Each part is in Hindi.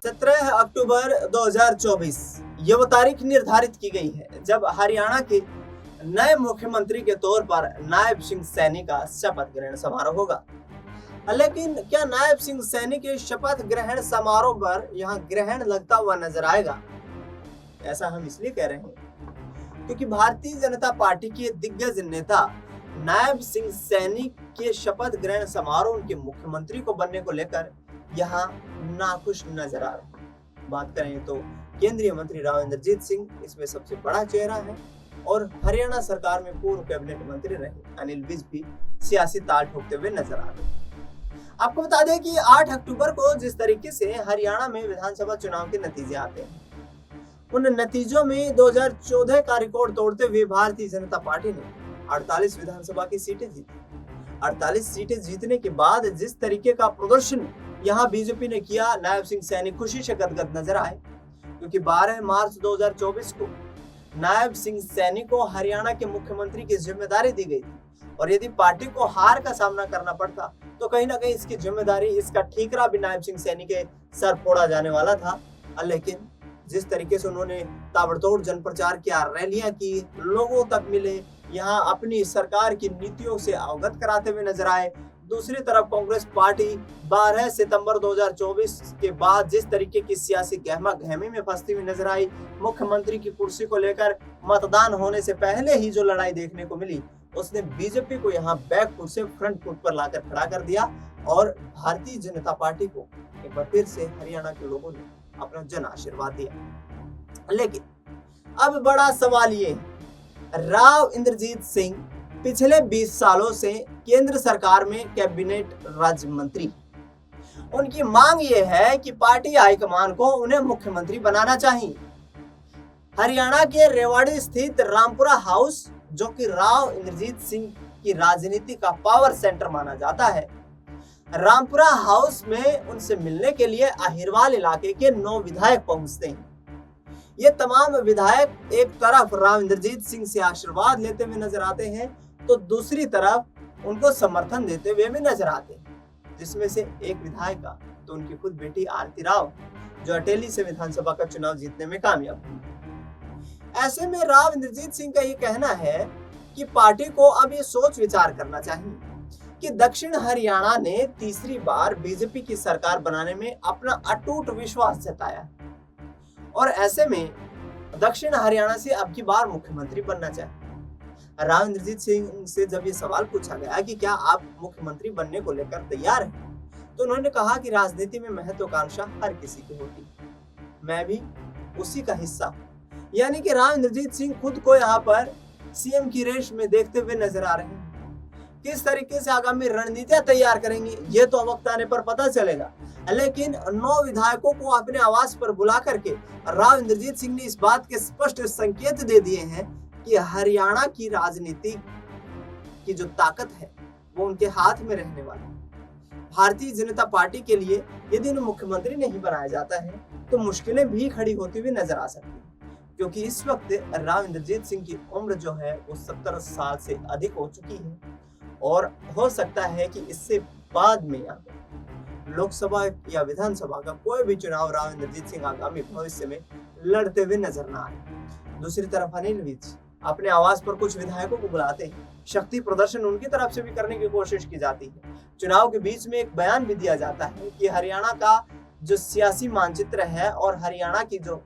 17 अक्टूबर 2024 ये वो तारीख निर्धारित की गई है जब हरियाणा के नए मुख्यमंत्री के तौर पर नायब सिंह सैनी का शपथ ग्रहण समारोह होगा। लेकिन क्या नायब सिंह सैनी के शपथ ग्रहण समारोह पर यहाँ ग्रहण लगता हुआ नजर आएगा? ऐसा हम इसलिए कह रहे हैं क्योंकि भारतीय जनता पार्टी के दिग्गज नेता नायब सिंह सैनी के शपथ ग्रहण समारोह उनके मुख्यमंत्री को बनने को लेकर यहाँ नाखुश नजर आ रहे हैं। बात करें तो केंद्रीय मंत्री राव इंद्रजीत सिंह इसमें सबसे बड़ा चेहरा है और हरियाणा सरकार में पूर्व कैबिनेट मंत्री रहे अनिल विज भी सियासी ताल ठोकते हुए नजर आ रहे हैं। आपको बता दें कि 8 अक्टूबर को जिस तरीके से हरियाणा में विधानसभा चुनाव के नतीजे आते हैं, उन नतीजों में 2014 का रिकॉर्ड तोड़ते हुए भारतीय जनता पार्टी ने 48 विधानसभा की सीटें जीती। 48 सीटें जीतने के बाद जिस तरीके का प्रदर्शन यहाँ बीजेपी ने किया, नायब सिंह सैनी खुशी से गदगद नजर आए क्योंकि 12 मार्च 2024 को नायब सिंह सैनी को हरियाणा के मुख्यमंत्री की जिम्मेदारी दी गई थी और यदि पार्टी को हार का सामना करना पड़ता तो कहीं ना कहीं इसकी जिम्मेदारी, इसका ठीकरा भी नायब सिंह सैनी के सर फोड़ा जाने वाला था। लेकिन जिस तरीके से उन्होंने ताबड़तोड़ जनप्रचार किया, रैलियां की, लोगों तक मिले, यहाँ अपनी सरकार की नीतियों से अवगत कराते हुए नजर आए। दूसरी तरफ कांग्रेस पार्टी 12 सितंबर 2024 के बाद जिस तरीके की सियासी गहमा गहमी में फंसती हुई नजर आई, मुख्यमंत्री की कुर्सी को लेकर मतदान होने से पहले ही जो लड़ाई देखने को मिली, उसने बीजेपी को यहाँ बैक फुट से फ्रंट फुट पर लाकर खड़ा कर दिया और भारतीय जनता पार्टी को एक बार फिर से हरियाणा के लोगों ने अपना जन आशीर्वाद दिया। लेकिन अब बड़ा सवाल ये, राव इंद्रजीत सिंह पिछले 20 सालों से केंद्र सरकार में कैबिनेट राज्य मंत्री, उनकी मांग ये है कि पार्टी हाईकमान को उन्हें मुख्यमंत्री बनाना चाहिए। हरियाणा के रेवाड़ी स्थित रामपुरा हाउस, जो कि राव इंद्रजीत सिंह की राजनीति का पावर सेंटर माना जाता है, रामपुरा हाउस में उनसे मिलने के लिए अहिरवाल इलाके के 9 विधायक पहुंचते हैं। ये तमाम विधायक एक तरफ राव इंद्रजीत सिंह से आशीर्वाद लेते हुए नजर आते हैं तो दूसरी तरफ उनको समर्थन देते हुए भी नजर आते हैं, जिसमें से एक विधायिका तो उनकी खुद बेटी आरती राव, जो अटेली से विधानसभा का चुनाव जीतने में कामयाब हुई। ऐसे में राव इंद्रजीत सिंह का ये कहना है कि पार्टी को अब ये सोच विचार करना चाहिए कि दक्षिण हरियाणा ने तीसरी बार बीजेपी की सरकार बनाने में अपना अटूट विश्वास जताया और ऐसे में दक्षिण हरियाणा से अब की बार मुख्यमंत्री बनना चाहिए। राव इंद्रजीत सिंह से जब ये सवाल पूछा गया कि क्या आप मुख्यमंत्री बनने को लेकर तैयार हैं, तो उन्होंने कहा कि राजनीति में महत्वाकांक्षा हर किसी की होती है, मैं भी उसी का हिस्सा हूं। यानी कि राव इंद्रजीत सिंह खुद को यहाँ पर सीएम की रेस में देखते हुए नजर आ रहे हैं। किस तरीके से आगामी रणनीतियां तैयार करेंगे ये तो वक्त आने पर पता चलेगा, लेकिन 9 विधायकों को अपने आवास पर बुला करके राव इंद्रजीत सिंह ने इस बात के स्पष्ट संकेत दे दिए हैं कि हरियाणा की राजनीति की जो ताकत है वो उनके हाथ में रहने वाली है। भारतीय जनता पार्टी के लिए यदि उन्हें मुख्यमंत्री नहीं बनाया जाता है तो मुश्किलें भी खड़ी होती हुई नजर आ सकती है, क्योंकि इस वक्त राव इंद्रजीत सिंह की उम्र जो है वो 70 साल से अधिक हो चुकी है और हो सकता है कि इससे बाद में लोकसभा या विधानसभा का कोई भी चुनाव राव इंद्रजीत सिंह आगामी भविष्य में लड़ते हुए नजर ना आए। दूसरी तरफ अनिल विज अपने आवास पर कुछ विधायकों को बुलाते हैं, शक्ति प्रदर्शन उनकी तरफ से भी करने की कोशिश की जाती है। चुनाव के बीच में एक बयान भी दिया जाता है कि हरियाणा का जो सियासी मानचित्र है और हरियाणा की जो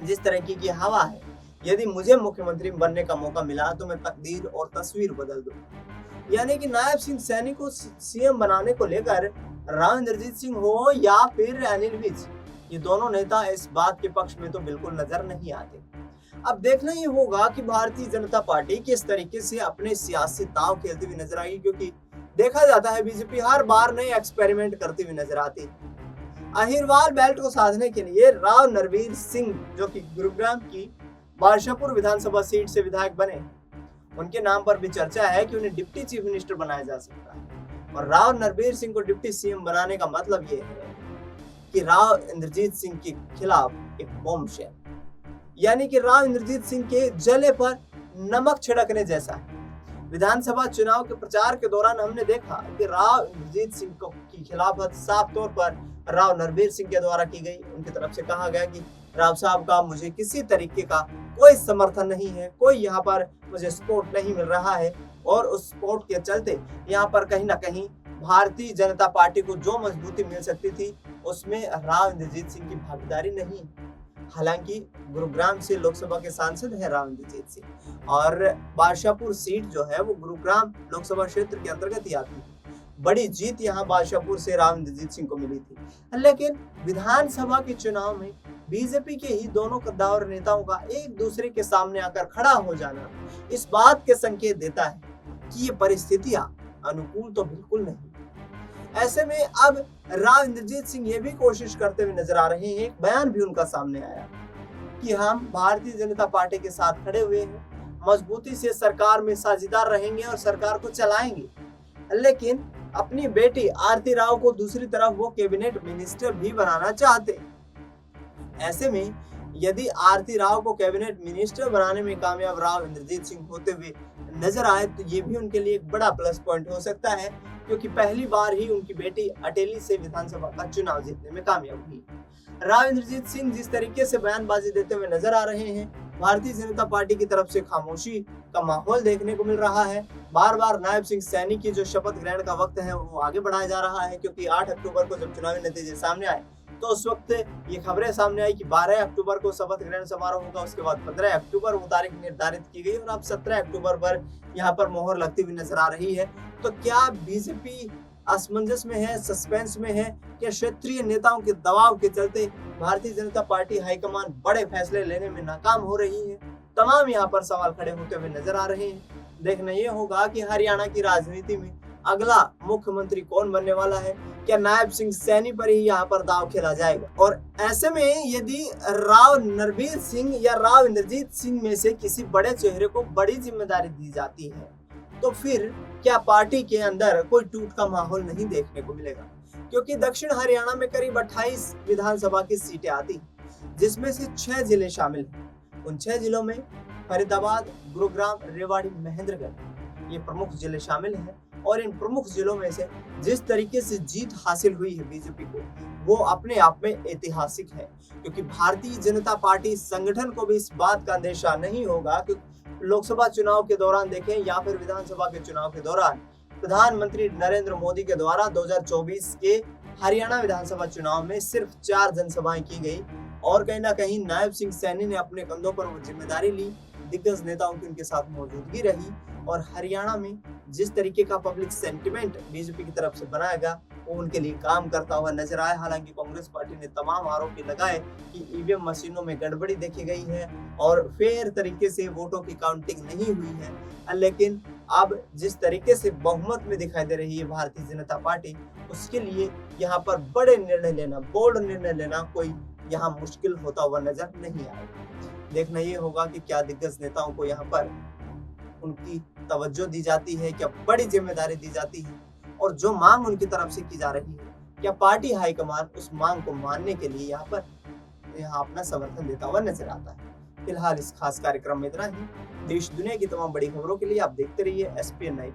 जिस तरीके की हवा है, यदि मुझे मुख्यमंत्री बनने का मौका मिला तो मैं तकदीर और तस्वीर बदल दूं। यानी कि नायब सिंह सैनी को सीएम बनाने को लेकर राव इंद्रजीत सिंह हो या फिर अनिल विज, ये दोनों नेता इस बात के पक्ष में तो बिल्कुल नजर नहीं आते। अब देखना ये होगा कि भारतीय जनता पार्टी किस तरीके से अपने सियासी दांव खेलती हुई नजर आएगी, क्योंकि देखा जाता है बीजेपी हर बार नए एक्सपेरिमेंट करती हुई नजर आती है। अहिरवाल बेल्ट को साधने के लिए राव नरवीर सिंह, जो कि गुरुग्राम की बादशाहपुर विधानसभा सीट से विधायक बने, उनके नाम पर भी चर्चा है कि उन्हें डिप्टी चीफ मिनिस्टर बनाया जा सकता है। और राव नरवीर सिंह को डिप्टी सीएम बनाने का मतलब ये है कि राव इंद्रजीत सिंह के खिलाफ एक बॉम्बशेल, यानी कि राव इंद्रजीत सिंह के जले पर नमक छिड़कने जैसा है। विधानसभा चुनाव के प्रचार के दौरान हमने देखा कि राव इंद्रजीत सिंह की खिलाफत साफ तौर पर राव नरबीर सिंह के द्वारा की गई। उनकी तरफ से कहा गया कि राव साहब का मुझे किसी तरीके का कोई समर्थन नहीं है, कोई यहाँ पर मुझे सपोर्ट नहीं मिल रहा है, और उस सपोर्ट के चलते यहाँ पर कहीं ना कहीं भारतीय जनता पार्टी को जो मजबूती मिल सकती थी उसमें राव इंद्रजीत सिंह की भागीदारी नहीं। हालांकि गुरुग्राम से लोकसभा के सांसद है राव इंद्रजीत सिंह, और बादशाहपुर सीट जो है वो गुरुग्राम लोकसभा क्षेत्र के अंतर्गत ही आती है। बड़ी जीत यहाँ बादशाहपुर से राव इंद्रजीत सिंह को मिली थी, लेकिन विधानसभा के चुनाव में बीजेपी के ही दोनों कद्दावर नेताओं का एक दूसरे के सामने आकर खड़ा हो जाना इस बात के संकेत देता है कि ये परिस्थितियां अनुकूल तो बिल्कुल नहीं। ऐसे में अब राव इंद्रजीत सिंह ये भी कोशिश करते हुए नजर आ रहे हैं, एक बयान भी उनका सामने आया कि हम भारतीय जनता पार्टी के साथ खड़े हुए हैं, मजबूती से सरकार में साझेदार रहेंगे और सरकार को चलाएंगे, लेकिन अपनी बेटी आरती राव को दूसरी तरफ वो कैबिनेट मिनिस्टर भी बनाना चाहते। ऐसे में यदि आरती राव को कैबिनेट मिनिस्टर बनाने में कामयाब राव इंद्रजीत सिंह होते हुए नजर आए तो ये भी उनके लिए एक बड़ा प्लस पॉइंट हो सकता है, क्योंकि पहली बार ही उनकी बेटी अटेली से विधानसभा का चुनाव जीतने में कामयाब हुई। राव इंद्रजीत सिंह जिस तरीके से बयानबाजी देते हुए नजर आ रहे हैं, भारतीय जनता पार्टी की तरफ से खामोशी का माहौल देखने को मिल रहा है। बार बार नायब सिंह सैनी की जो शपथ ग्रहण का वक्त है वो आगे बढ़ाया जा रहा है, क्योंकि 8 अक्टूबर को जब चुनावी नतीजे सामने आए तो उस वक्त ये खबरें सामने आई कि 12 अक्टूबर को शपथ ग्रहण समारोह होगा, उसके बाद 15 अक्टूबर वो तारीख निर्धारित की गई और अब 17 अक्टूबर पर यहाँ पर मोहर लगती हुई नजर आ रही है। तो क्या बीजेपी असमंजस में है, सस्पेंस में है? क्या क्षेत्रीय नेताओं के दबाव के चलते भारतीय जनता पार्टी हाईकमान बड़े फैसले लेने में नाकाम हो रही है? तमाम यहाँ पर सवाल खड़े होते हुए नजर आ रहे हैं। देखना ये होगा कि हरियाणा की राजनीति में अगला मुख्यमंत्री कौन बनने वाला है। क्या नायब सिंह सैनी पर ही यहाँ पर दांव खेला जाएगा? और ऐसे में यदि राव नरबीर सिंह या राव इंद्रजीत सिंह में से किसी बड़े चेहरे को बड़ी जिम्मेदारी दी जाती है तो फिर क्या पार्टी के अंदर कोई टूट का माहौल नहीं देखने को मिलेगा? क्योंकि दक्षिण हरियाणा में करीब 28 विधानसभा की सीटें आती, जिसमें से 6 जिले शामिल हैं। उन 6 जिलों में फरीदाबाद, गुरुग्राम, रेवाड़ी, महेंद्रगढ़ ये प्रमुख जिले शामिल हैं। और इन प्रमुख जिलों में से जिस तरीके से जीत हासिल हुई है बीजेपी को, वो अपने आप में ऐतिहासिक है, क्योंकि भारतीय जनता पार्टी संगठन को भी इस बात का अंदेशा नहीं होगा कि लोकसभा चुनाव के दौरान देखें या फिर विधानसभा के चुनाव के दौरान प्रधानमंत्री नरेंद्र मोदी के द्वारा 2024 के हरियाणा विधानसभा चुनाव में सिर्फ 4 जनसभाएं की गई और कहीं ना कहीं नायब सिंह सैनी ने अपने कंधों पर वो जिम्मेदारी ली, दिग्गज नेताओं की उनके साथ मौजूदगी रही और हरियाणा में जिस तरीके का पब्लिक सेंटिमेंट बीजेपी की तरफ से बनाया गया वो उनके लिए काम करता हुआ नजर आया। हालांकि कांग्रेस पार्टी ने तमाम आरोप लगाए कि ईवीएम मशीनों में गड़बड़ी देखी गई है और फेयर तरीके से वोटों की काउंटिंग नहीं हुई है, लेकिन अब जिस तरीके से बहुमत में दिखाई दे रही है भारतीय जनता पार्टी, उसके लिए यहाँ पर बड़े निर्णय लेना, बोल्ड निर्णय लेना कोई यहाँ मुश्किल होता हुआ नजर नहीं आएगा। देखना ये होगा कि क्या दिग्गज नेताओं को यहाँ पर उनकी तवज्जो दी जाती है, क्या बड़ी जिम्मेदारी दी जाती है और जो मांग उनकी तरफ से की जा रही है क्या पार्टी हाईकमान उस मांग को मानने के लिए यहाँ अपना समर्थन देता हुआ नजर आता है। फिलहाल इस खास कार्यक्रम में इतना ही। देश दुनिया की तमाम बड़ी खबरों के लिए आप देखते रहिए SPN 9।